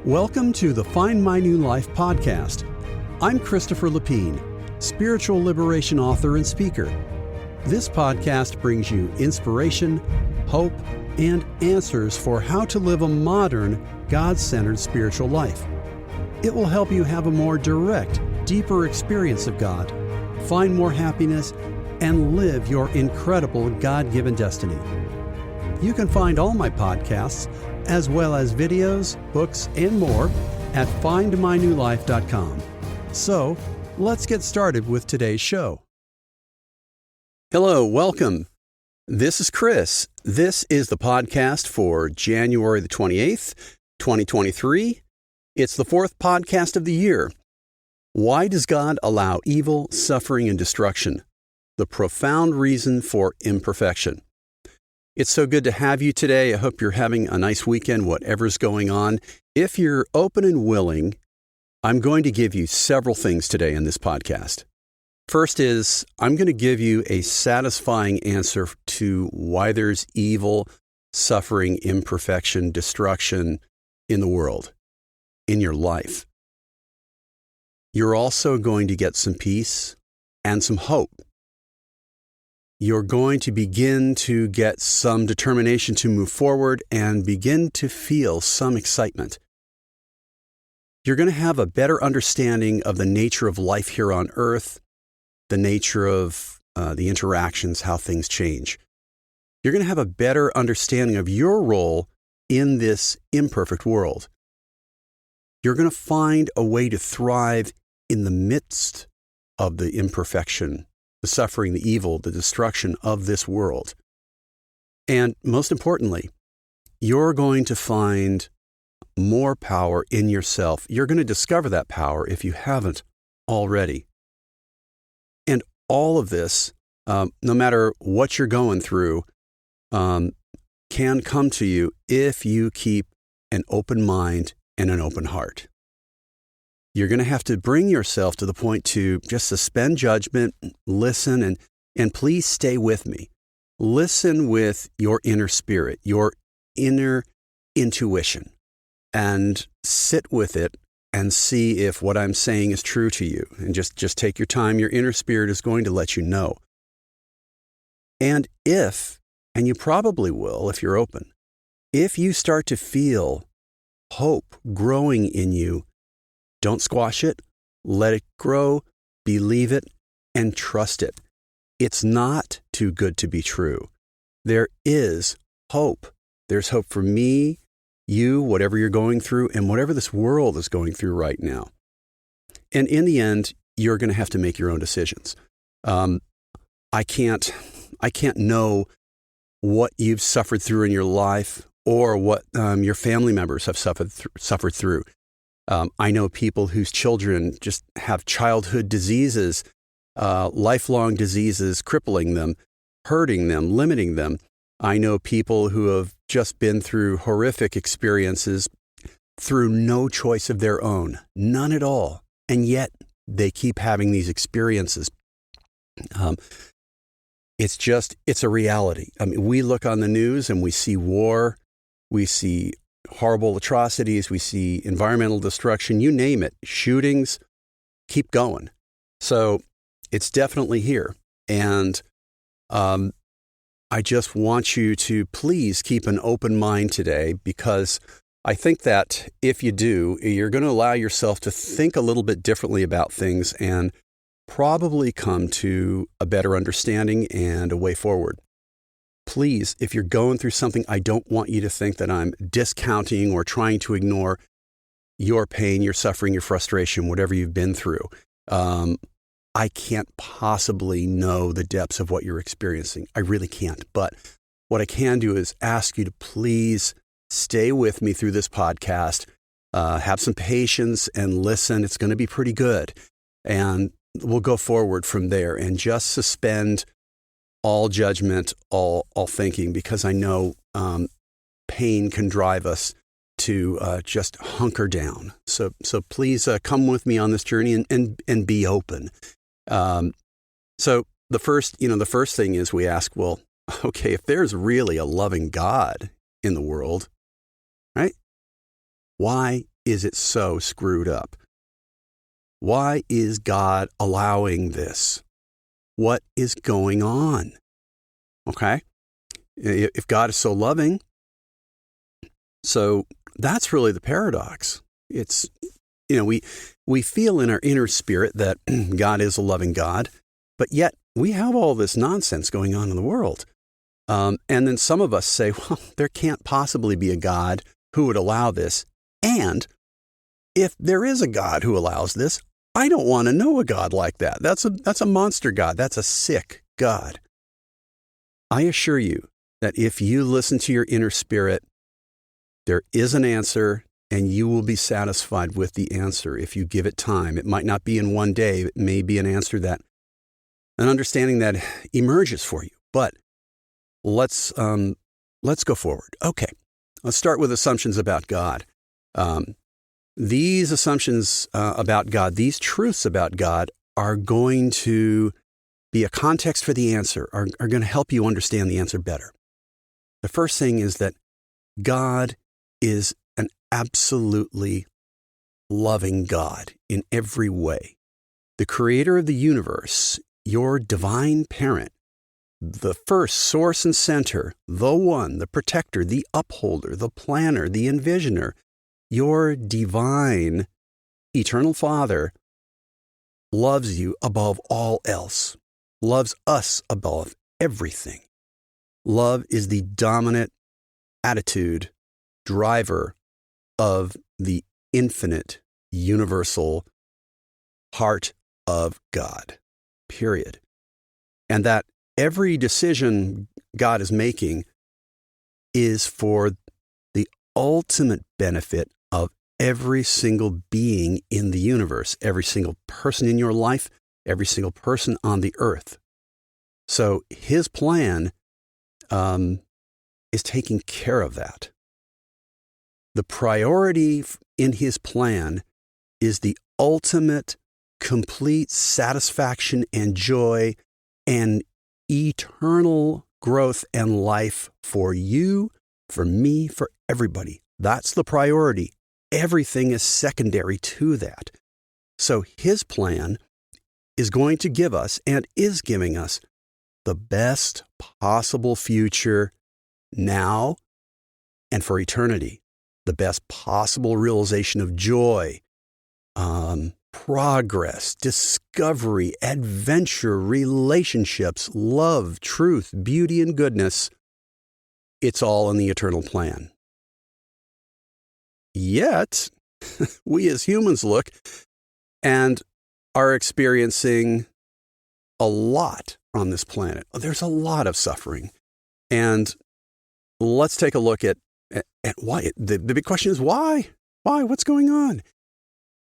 Welcome to the Find My New Life podcast. I'm Christopher Lapine, spiritual liberation author and speaker. This podcast brings you inspiration, hope, and answers for how to live a modern, God-centered spiritual life. It will help you have a more direct, deeper experience of God, find more happiness, and live your incredible God-given destiny. You can find all my podcasts, as well as videos, books, and more at findmynewlife.com. So, let's get started with today's show. Hello, welcome. This is Chris. This is the podcast for January the 28th, 2023. It's the fourth podcast of the year. Why does God allow evil, suffering, and destruction? The profound reason for imperfection. It's so good to have you today. I hope you're having a nice weekend, whatever's going on. If you're open and willing, I'm going to give you several things today in this podcast. First is, I'm going to give you a satisfying answer to why there's evil, suffering, imperfection, destruction in the world, in your life. You're also going to get some peace and some hope. You're going to begin to get some determination to move forward and begin to feel some excitement. You're going to have a better understanding of the nature of life here on earth, the nature of the interactions, how things change. You're going to have a better understanding of your role in this imperfect world. You're going to find a way to thrive in the midst of the imperfection, the suffering, the evil, the destruction of this world. And most importantly, you're going to find more power in yourself. You're going to discover that power if you haven't already. And all of this, no matter what you're going through, can come to you if you keep an open mind and an open heart. You're going to have to bring yourself to the point to just suspend judgment, listen, and please stay with me. Listen with your inner spirit, your inner intuition, and sit with it and see if what I'm saying is true to you. And just take your time. Your inner spirit is going to let you know. And you probably will if you're open, if you start to feel hope growing in you, don't squash it, let it grow, believe it, and trust it. It's not too good to be true. There is hope. There's hope for me, you, whatever you're going through, and whatever this world is going through right now. And in the end, you're going to have to make your own decisions. I can't know what you've suffered through in your life or what your family members have suffered through. I know people whose children just have childhood diseases, lifelong diseases, crippling them, hurting them, limiting them. I know people who have just been through horrific experiences through no choice of their own, none at all. And yet they keep having these experiences. It's a reality. I mean, we look on the news and we see war, we see horrible atrocities, we see environmental destruction, you name it, shootings, keep going. So it's definitely here. And I just want you to please keep an open mind today, because I think that if you do, you're going to allow yourself to think a little bit differently about things and probably come to a better understanding and a way forward. Please, if you're going through something, I don't want you to think that I'm discounting or trying to ignore your pain, your suffering, your frustration, whatever you've been through. I can't possibly know the depths of what you're experiencing. I really can't. But what I can do is ask you to please stay with me through this podcast, have some patience and listen. It's going to be pretty good. And we'll go forward from there and just suspend all judgment, all thinking, because I know pain can drive us to just hunker down. So please come with me on this journey and be open. So the first thing is we ask, well, okay, if there's really a loving God in the world, right? Why is it so screwed up? Why is God allowing this? What is going on? Okay? If God is so loving, so that's really the paradox. It's, we feel in our inner spirit that God is a loving God, but yet we have all this nonsense going on in the world. And then some of us say, well, there can't possibly be a God who would allow this. And if there is a God who allows this, I don't want to know a God like that. That's a monster God. That's a sick God. I assure you that if you listen to your inner spirit, there is an answer, and you will be satisfied with the answer if you give it time. It might not be in one day. It may be an answer that, an understanding that emerges for you. But let's go forward. Okay, let's start with assumptions about God. These assumptions about God, these truths about God, are going to be a context for the answer, are going to help you understand the answer better. The first thing is that God is an absolutely loving God in every way. The creator of the universe, your divine parent, the first source and center, the one, the protector, the upholder, the planner, the envisioner, your divine eternal Father loves you above all else, loves us above everything. Love is the dominant attitude, driver of the infinite, universal heart of God, period. And that every decision God is making is for the ultimate benefit of every single being in the universe, every single person in your life, every single person on the earth. So his plan is taking care of that. The priority in his plan is the ultimate, complete satisfaction and joy and eternal growth and life for you, for me, for everybody. That's the priority. Everything is secondary to that. So his plan is going to give us and is giving us the best possible future now and for eternity. The best possible realization of joy, progress, discovery, adventure, relationships, love, truth, beauty, and goodness. It's all in the eternal plan. Yet, we as humans look and are experiencing a lot on this planet. There's a lot of suffering. And let's take a look at why. The big question is why? Why? What's going on?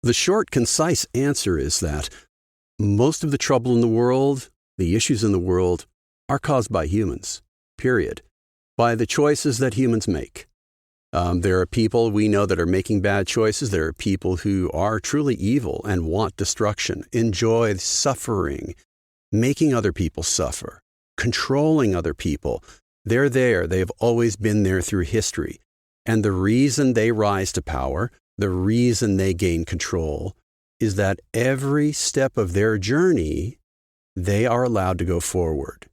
The short, concise answer is that most of the trouble in the world, the issues in the world, are caused by humans, period. By the choices that humans make. There are people we know that are making bad choices. There are people who are truly evil and want destruction, enjoy suffering, making other people suffer, controlling other people. They're there. They've always been there through history. And the reason they rise to power, the reason they gain control, is that every step of their journey, they are allowed to go forward.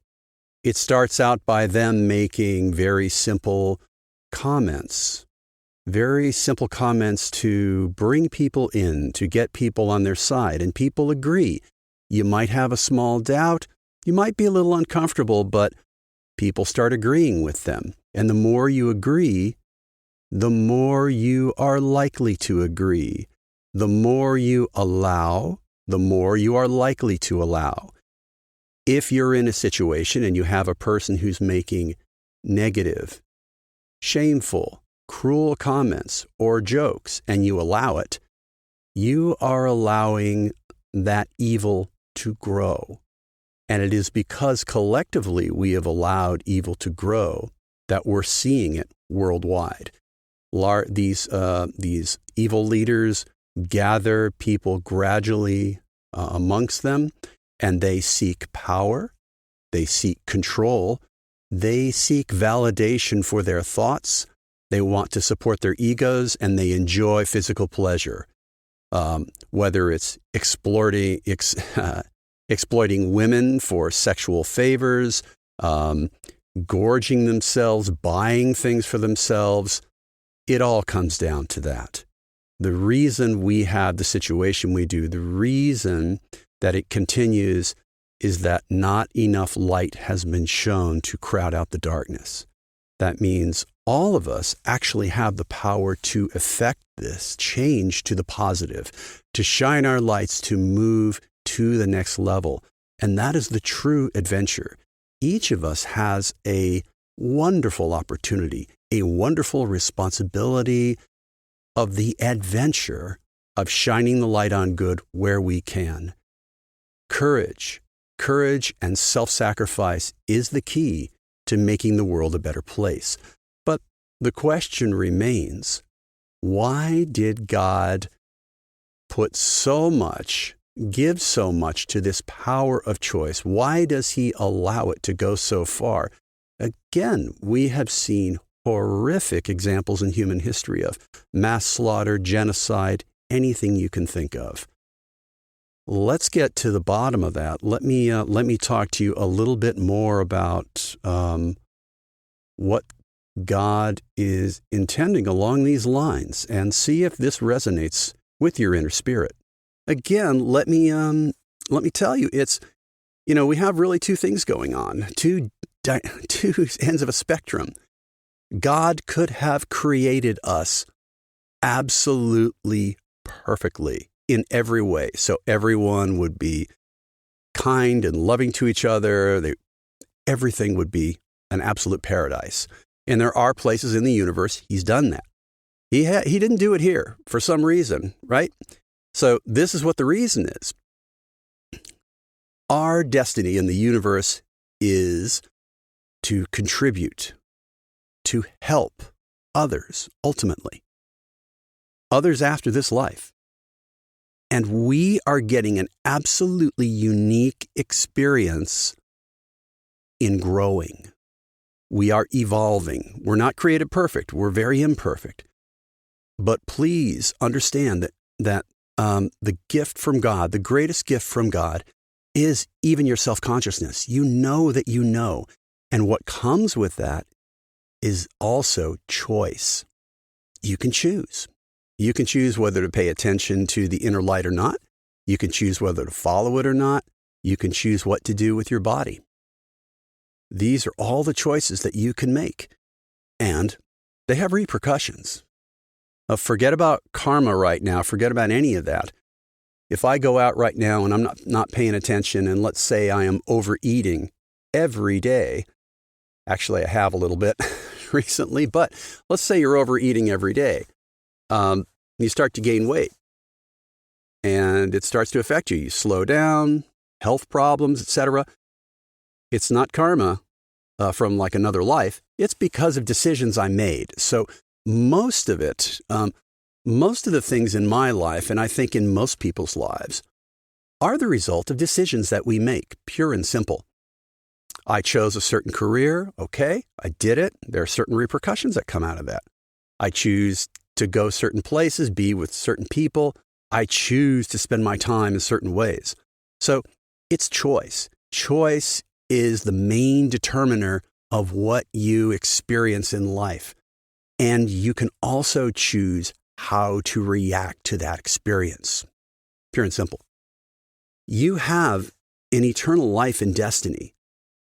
It starts out by them making very simple comments to bring people in, to get people on their side, and people agree. You might have a small doubt, you might be a little uncomfortable, but people start agreeing with them. And the more you agree, the more you are likely to agree. The more you allow, the more you are likely to allow. If you're in a situation and you have a person who's making negative, shameful, cruel comments or jokes, and you allow it, you are allowing that evil to grow. And it is because collectively we have allowed evil to grow that we're seeing it worldwide. These evil leaders gather people gradually amongst them, and they seek power, they seek control, they seek validation for their thoughts, They want to support their egos, and they enjoy physical pleasure. Whether it's exploiting women for sexual favors, gorging themselves, buying things for themselves, it all comes down to that. The reason we have the situation we do, the reason that it continues, is that not enough light has been shown to crowd out the darkness. That means all of us actually have the power to effect this change to the positive, to shine our lights, to move to the next level. And that is the true adventure. Each of us has a wonderful opportunity, a wonderful responsibility of the adventure of shining the light on good where we can. Courage and self-sacrifice is the key to making the world a better place. But the question remains, why did God give so much to this power of choice? Why does he allow it to go so far? Again, we have seen horrific examples in human history of mass slaughter, genocide, anything you can think of. Let's get to the bottom of that. Let me talk to you a little bit more about what God is intending along these lines, and see if this resonates with your inner spirit. Again, let me tell you, we have really two things going on, two ends of a spectrum. God could have created us absolutely perfectly in every way, so everyone would be kind and loving to each other. Everything would be an absolute paradise. And there are places in the universe he's done that. He didn't do it here for some reason, right? So this is what the reason is. Our destiny in the universe is to contribute, to help others, ultimately. Others after this life. And we are getting an absolutely unique experience in growing. We are evolving. We're not created perfect. We're very imperfect. But please understand that the gift from God, the greatest gift from God, is even your self-consciousness. You know that you know. And what comes with that is also choice. You can choose. You can choose whether to pay attention to the inner light or not. You can choose whether to follow it or not. You can choose what to do with your body. These are all the choices that you can make. And they have repercussions. Forget about karma right now. Forget about any of that. If I go out right now and I'm not paying attention, and let's say I am overeating every day. Actually, I have a little bit recently, but let's say you're overeating every day. You start to gain weight, and it starts to affect you. You slow down, health problems, etc. It's not karma from like another life. It's because of decisions I made. So most of the things in my life, and I think in most people's lives, are the result of decisions that we make, pure and simple. I chose a certain career. Okay, I did it. There are certain repercussions that come out of that. I choose to go certain places, be with certain people. I choose to spend my time in certain ways. So it's choice. Choice is the main determiner of what you experience in life. And you can also choose how to react to that experience. Pure and simple. You have an eternal life and destiny.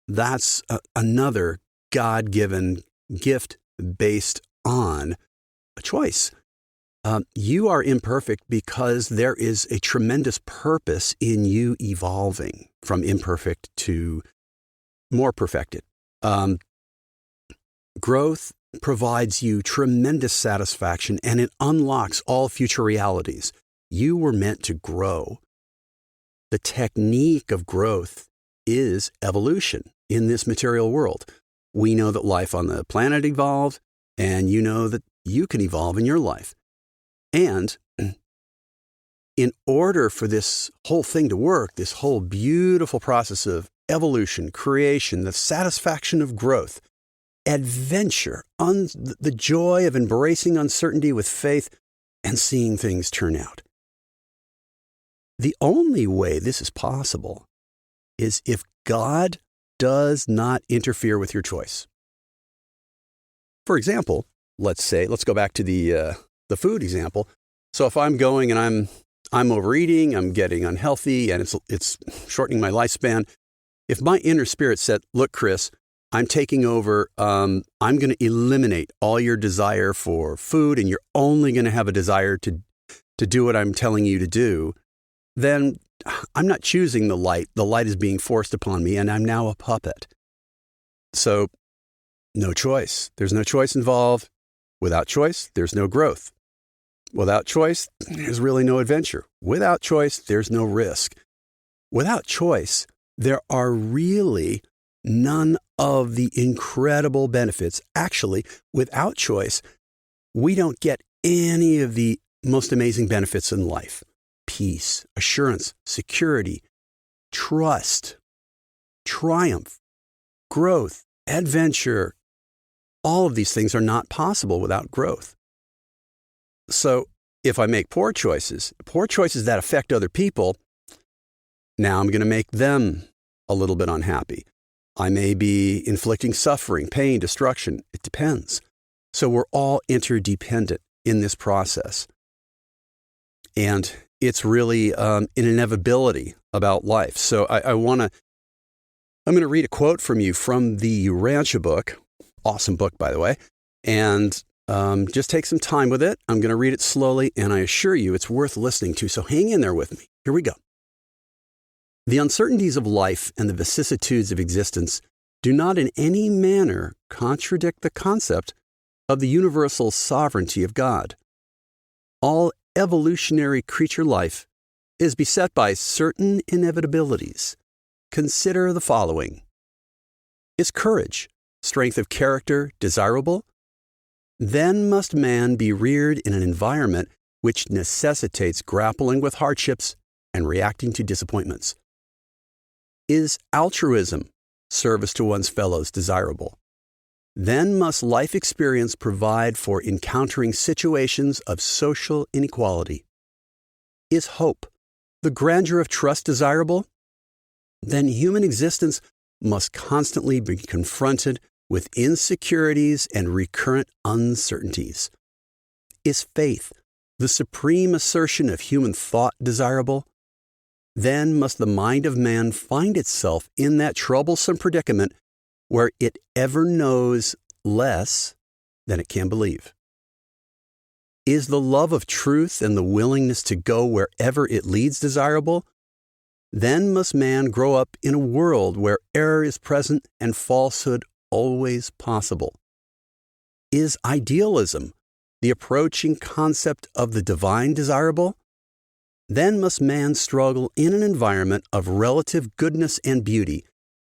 That's another God-given gift based on a choice. You are imperfect because there is a tremendous purpose in you evolving from imperfect to more perfected. Growth provides you tremendous satisfaction, and it unlocks all future realities. You were meant to grow. The technique of growth is evolution in this material world. We know that life on the planet evolved, and you know that you can evolve in your life. And in order for this whole thing to work, this whole beautiful process of evolution, creation, the satisfaction of growth, adventure, the joy of embracing uncertainty with faith and seeing things turn out. The only way this is possible is if God does not interfere with your choice. For example, let's go back to the food example. So if I'm going and I'm overeating, I'm getting unhealthy, and it's shortening my lifespan. If my inner spirit said, "Look, Chris, I'm taking over. I'm going to eliminate all your desire for food, and you're only going to have a desire to do what I'm telling you to do," then I'm not choosing the light. The light is being forced upon me, and I'm now a puppet. So, no choice. There's no choice involved. Without choice, there's no growth. Without choice, there's really no adventure. Without choice, there's no risk. Without choice, there are really none of the incredible benefits. Actually, without choice, we don't get any of the most amazing benefits in life. Peace, assurance, security, trust, triumph, growth, adventure. All of these things are not possible without growth. So if I make poor choices that affect other people, now I'm going to make them a little bit unhappy. I may be inflicting suffering, pain, destruction. It depends. So we're all interdependent in this process. And it's really an inevitability about life. So I'm going to read a quote from you from the Rancha book. Awesome book, by the way. And just take some time with it. I'm going to read it slowly, and I assure you it's worth listening to. So hang in there with me. Here we go. The uncertainties of life and the vicissitudes of existence do not in any manner contradict the concept of the universal sovereignty of God. All evolutionary creature life is beset by certain inevitabilities. Consider the following. Is courage, strength of character, desirable? Then must man be reared in an environment which necessitates grappling with hardships and reacting to disappointments. Is altruism, service to one's fellows, desirable? Then must life experience provide for encountering situations of social inequality. Is hope, the grandeur of trust, desirable? Then human existence must constantly be confronted with insecurities and recurrent uncertainties. Is faith, the supreme assertion of human thought, desirable? Then must the mind of man find itself in that troublesome predicament where it ever knows less than it can believe. Is the love of truth and the willingness to go wherever it leads desirable? Then must man grow up in a world where error is present and falsehood always possible. Is idealism, the approaching concept of the divine, desirable? Then must man struggle in an environment of relative goodness and beauty,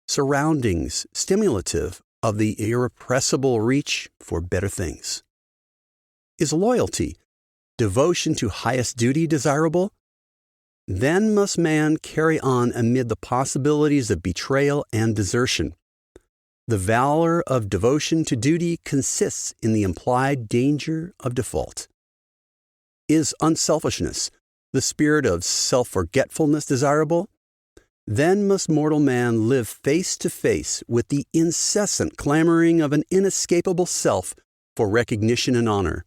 surroundings stimulative of the irrepressible reach for better things. Is loyalty, devotion to highest duty, desirable? Then must man carry on amid the possibilities of betrayal and desertion. The valor of devotion to duty consists in the implied danger of default. Is unselfishness, the spirit of self-forgetfulness, desirable? Then must mortal man live face to face with the incessant clamoring of an inescapable self for recognition and honor.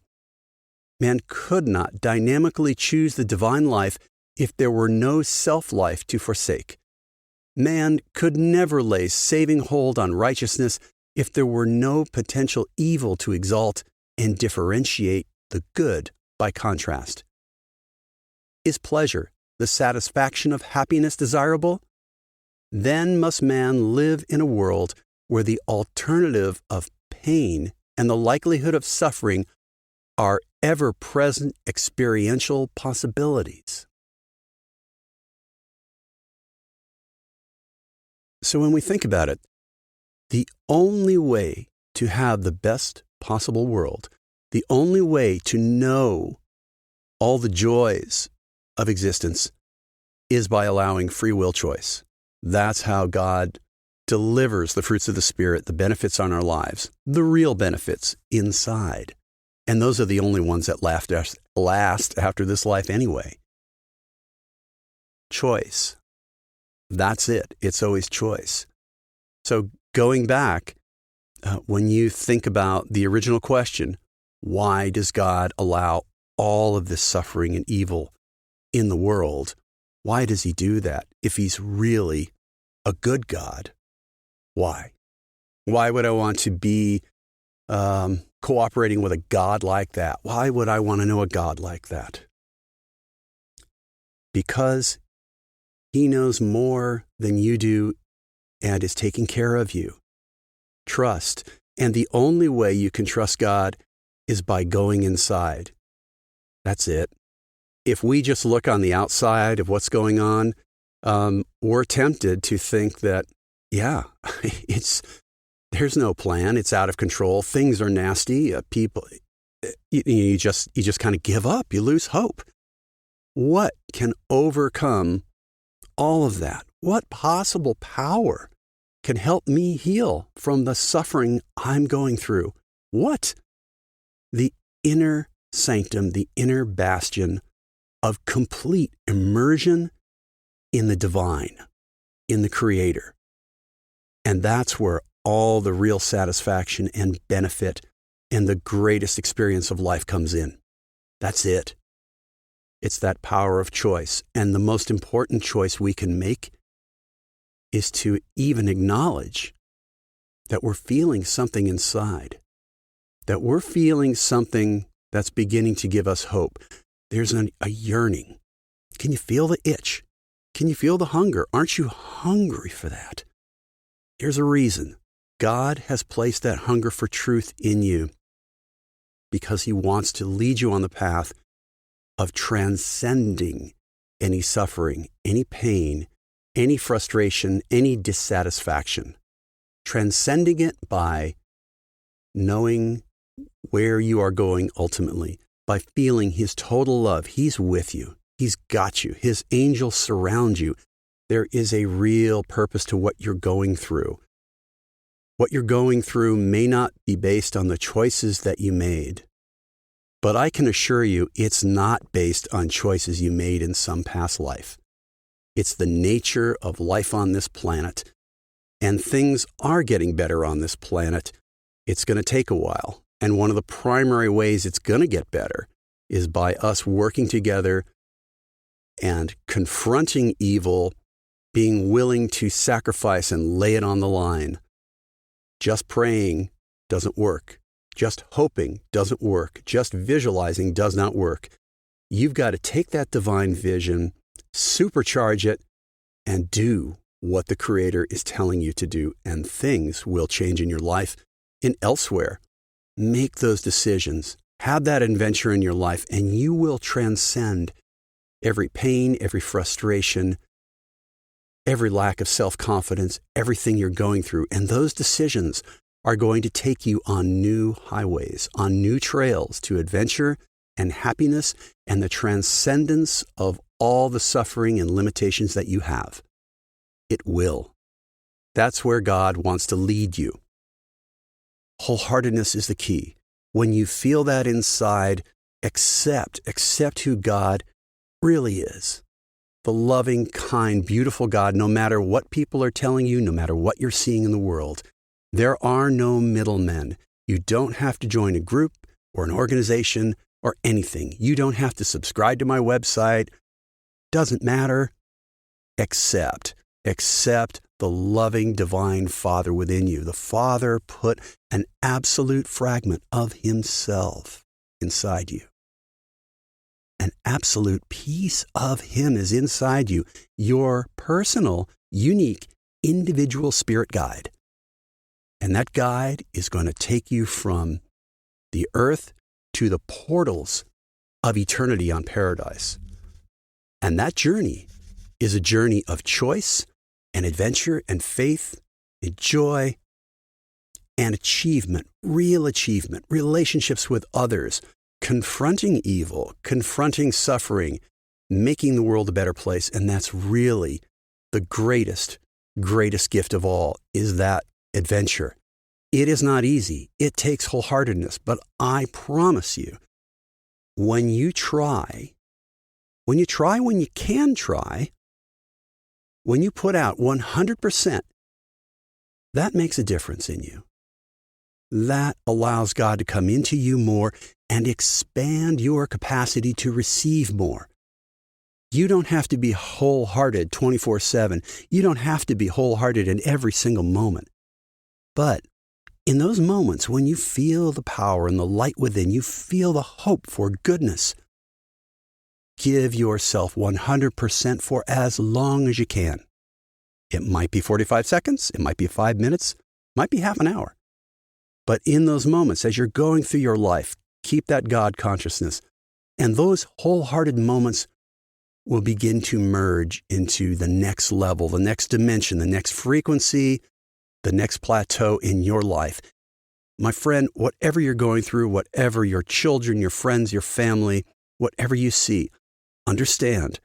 Man could not dynamically choose the divine life if there were no self-life to forsake. Man could never lay saving hold on righteousness if there were no potential evil to exalt and differentiate the good by contrast. Is pleasure, the satisfaction of happiness, desirable? Then must man live in a world where the alternative of pain and the likelihood of suffering are ever-present experiential possibilities. So when we think about it, the only way to have the best possible world, the only way to know all the joys of existence is by allowing free will choice. That's how God delivers the fruits of the Spirit, the benefits on our lives, the real benefits inside. And those are the only ones that last after this life anyway. Choice. That's it. It's always choice. So going back, when you think about the original question, why does God allow all of this suffering and evil in the world? Why does he do that if he's really a good God? Why? Why would I want to be cooperating with a God like that? Why would I want to know a God like that? Because he knows more than you do and is taking care of you. Trust. And the only way you can trust God is by going inside. That's it. If we just look on the outside of what's going on, we're tempted to think that, yeah, there's no plan. It's out of control. Things are nasty. People, you just kind of give up. You lose hope. What can overcome all of that? What possible power can help me heal from the suffering I'm going through? What? The inner sanctum, the inner bastion of complete immersion in the divine, in the Creator. And that's where all the real satisfaction and benefit and the greatest experience of life comes in. That's it. It's that power of choice. And the most important choice we can make is to even acknowledge that we're feeling something inside, that we're feeling something that's beginning to give us hope. There's a yearning. Can you feel the itch? Can you feel the hunger? Aren't you hungry for that? There's a reason. God has placed that hunger for truth in you because he wants to lead you on the path of transcending any suffering, any pain, any frustration, any dissatisfaction. Transcending it by knowing where you are going ultimately, by feeling his total love. He's with you. He's got you. His angels surround you. There is a real purpose to what you're going through. What you're going through may not be based on the choices that you made, but I can assure you it's not based on choices you made in some past life. It's the nature of life on this planet, and things are getting better on this planet. It's going to take a while, and one of the primary ways it's going to get better is by us working together and confronting evil, being willing to sacrifice and lay it on the line. Just praying doesn't work. Just hoping doesn't work. Just visualizing does not work. You've got to take that divine vision, supercharge it, and do what the Creator is telling you to do, and things will change in your life and elsewhere. Make those decisions. Have that adventure in your life, and you will transcend every pain, every frustration, every lack of self-confidence, everything you're going through. And those decisions are going to take you on new highways, on new trails to adventure and happiness and the transcendence of all the suffering and limitations that you have. It will. That's where God wants to lead you. Wholeheartedness is the key. When you feel that inside, accept who God really is. The loving, kind, beautiful God, no matter what people are telling you, no matter what you're seeing in the world. There are no middlemen. You don't have to join a group or an organization or anything. You don't have to subscribe to my website. Doesn't matter. Accept the loving divine Father within you. The Father put an absolute fragment of himself inside you. An absolute piece of him is inside you, your personal, unique, individual spirit guide. And that guide is going to take you from the earth to the portals of eternity on paradise. And that journey is a journey of choice and adventure and faith and joy and achievement, relationships with others, confronting evil, confronting suffering, making the world a better place. And that's really the greatest greatest gift of all is that adventure. It is not easy. It takes wholeheartedness. But I promise you, when you when you can try, when you put out 100%, that makes a difference in you. That allows God to come into you more and expand your capacity to receive more. You don't have to be wholehearted 24/7. You don't have to be wholehearted in every single moment. But in those moments when you feel the power and the light within, you feel the hope for goodness, give yourself 100% for as long as you can. It might be 45 seconds. It might be 5 minutes. It might be half an hour. But in those moments, as you're going through your life, keep that God consciousness. And those wholehearted moments will begin to merge into the next level, the next dimension, the next frequency, the next plateau in your life. My friend, whatever you're going through, whatever your children, your friends, your family, whatever you see, understand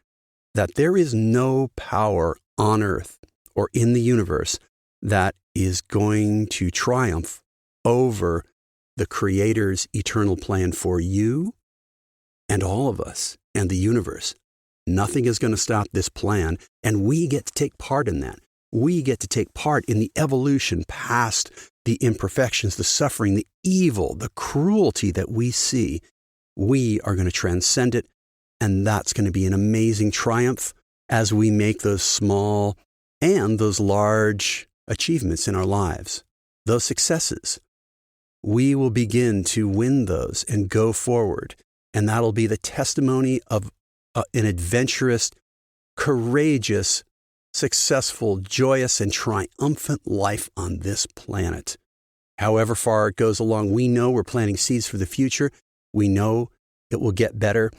that there is no power on earth or in the universe that is going to triumph over the Creator's eternal plan for you and all of us and the universe. Nothing is going to stop this plan, and we get to take part in that. We get to take part in the evolution past the imperfections, the suffering, the evil, the cruelty that we see. We are going to transcend it, and that's going to be an amazing triumph as we make those small and those large achievements in our lives, those successes. We will begin to win those and go forward, and that'll be the testimony of an adventurous, courageous, successful, joyous, and triumphant life on this planet. However far it goes along, we know we're planting seeds for the future. We know it will get better,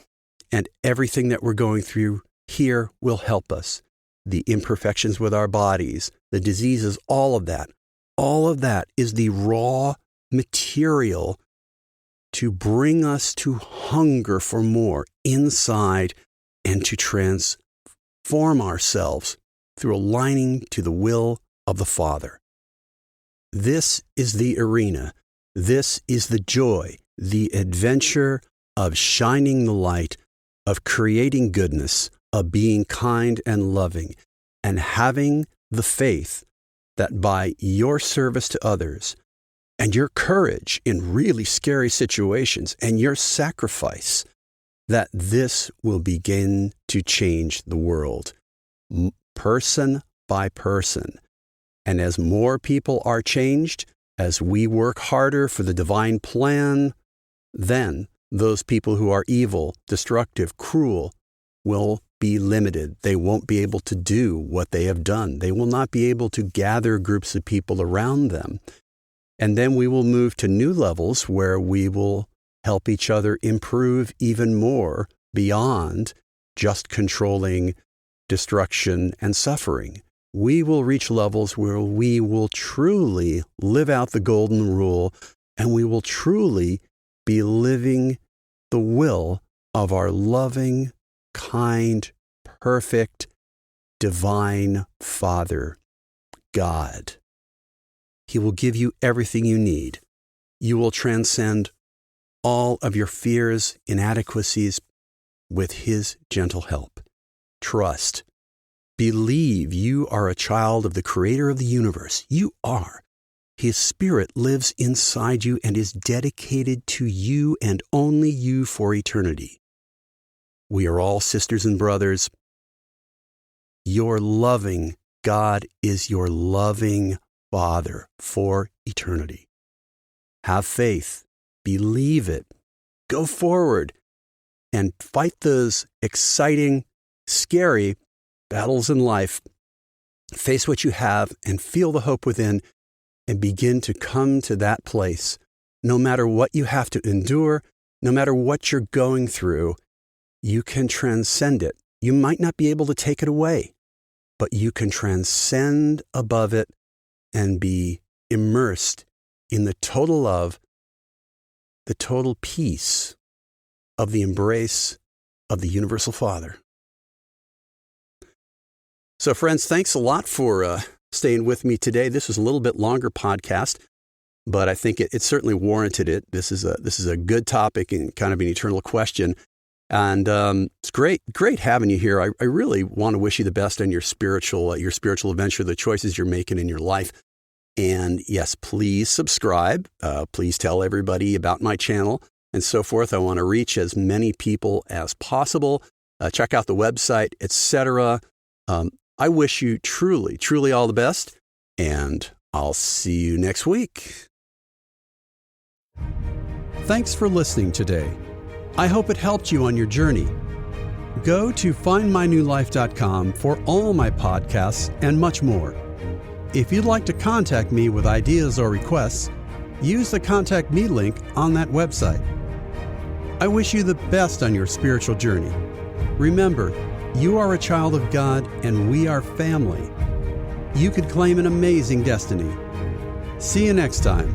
and everything that we're going through here will help us. The imperfections with our bodies, the diseases, all of that is the raw material to bring us to hunger for more inside and to transform ourselves through aligning to the will of the Father. This is the arena. This is the joy, the adventure of shining the light, of creating goodness, of being kind and loving, and having the faith that by your service to others and your courage in really scary situations and your sacrifice, that this will begin to change the world, person by person. And as more people are changed, as we work harder for the divine plan, then those people who are evil, destructive, cruel, will be limited. They won't be able to do what they have done. They will not be able to gather groups of people around them. And then we will move to new levels where we will help each other improve even more beyond just controlling destruction and suffering. We will reach levels where we will truly live out the golden rule, and we will truly be living the will of our loving, kind, perfect, divine Father, God. He will give you everything you need. You will transcend all of your fears, inadequacies with His gentle help. Trust. Believe you are a child of the Creator of the universe. You are. His Spirit lives inside you and is dedicated to you and only you for eternity. We are all sisters and brothers. Your loving God is your loving Father for eternity. Have faith. Believe it. Go forward and fight those exciting, scary battles in life. Face what you have and feel the hope within and begin to come to that place. No matter what you have to endure, no matter what you're going through, you can transcend it. You might not be able to take it away, but you can transcend above it and be immersed in the total love, the total peace of the embrace of the Universal Father. So friends, thanks a lot for staying with me today. This was a little bit longer podcast, but I think it certainly warranted it. This is a good topic and kind of an eternal question. And it's great having you here. I really want to wish you the best on your spiritual adventure, the choices you're making in your life. And yes, please subscribe. Please tell everybody about my channel and so forth. I want to reach as many people as possible. Check out the website, etc. I wish you truly, truly all the best, and I'll see you next week. Thanks for listening today. I hope it helped you on your journey. Go to findmynewlife.com for all my podcasts and much more. If you'd like to contact me with ideas or requests, use the Contact Me link on that website. I wish you the best on your spiritual journey. Remember, you are a child of God and we are family. You could claim an amazing destiny. See you next time.